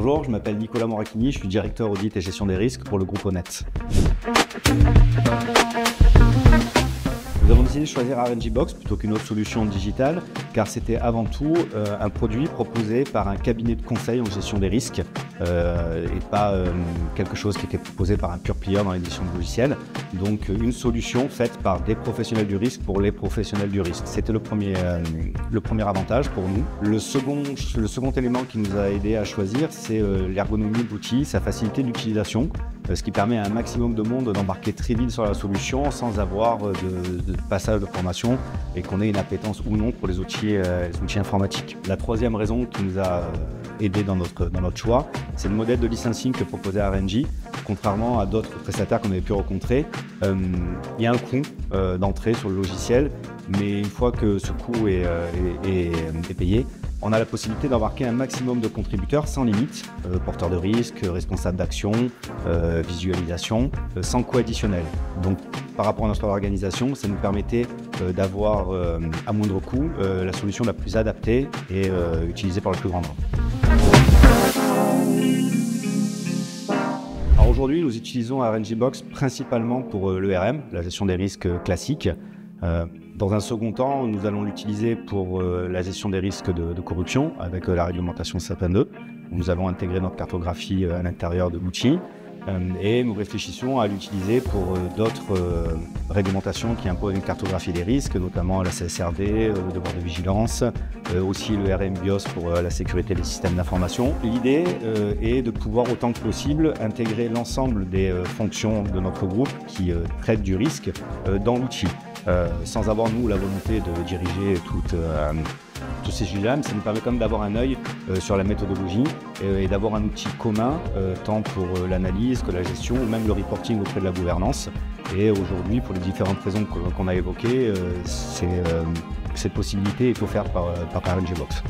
Bonjour, je m'appelle Nicolas Moracchini, je suis directeur audit et gestion des risques pour le groupe Honnête. Nous avons décidé de choisir RNG Box plutôt qu'une autre solution digitale car c'était avant tout un produit proposé par un cabinet de conseil en gestion des risques et pas quelque chose qui était proposé par un pure player dans l'édition de logiciels. Donc une solution faite par des professionnels du risque pour les professionnels du risque. C'était le premier avantage pour nous. Le second élément qui nous a aidé à choisir, c'est l'ergonomie de l'outil, sa facilité d'utilisation, ce qui permet à un maximum de monde d'embarquer très vite sur la solution sans avoir de passage de formation et qu'on ait une appétence ou non pour les outils informatiques. La troisième raison qui nous a aidé dans notre choix, c'est le modèle de licensing que proposait RNG. Contrairement à d'autres prestataires qu'on avait pu rencontrer, il y a un coût d'entrée sur le logiciel, mais une fois que ce coût est payé, on a la possibilité d'embarquer un maximum de contributeurs sans limite, porteurs de risque, responsables d'action, visualisation, sans coût additionnel. Donc par rapport à notre organisation, ça nous permettait d'avoir à moindre coût la solution la plus adaptée et utilisée par le plus grand nombre. Alors aujourd'hui, nous utilisons RNG Box principalement pour l'ERM, la gestion des risques classiques. Dans un second temps, nous allons l'utiliser pour la gestion des risques de corruption avec la réglementation SAP 2. Nous allons intégrer notre cartographie à l'intérieur de l'outil et nous réfléchissons à l'utiliser pour d'autres réglementations qui imposent une cartographie des risques, notamment la CSRD, le devoir de vigilance, aussi le RM BIOS pour la sécurité des systèmes d'information. L'idée est de pouvoir autant que possible intégrer l'ensemble des fonctions de notre groupe qui traitent du risque dans l'outil. Sans avoir nous la volonté de diriger tous ces sujets-là, mais ça nous permet quand même d'avoir un œil sur la méthodologie et d'avoir un outil commun tant pour l'analyse que la gestion ou même le reporting auprès de la gouvernance. Et aujourd'hui, pour les différentes raisons qu'on a évoquées, cette possibilité est offerte par RNG Box.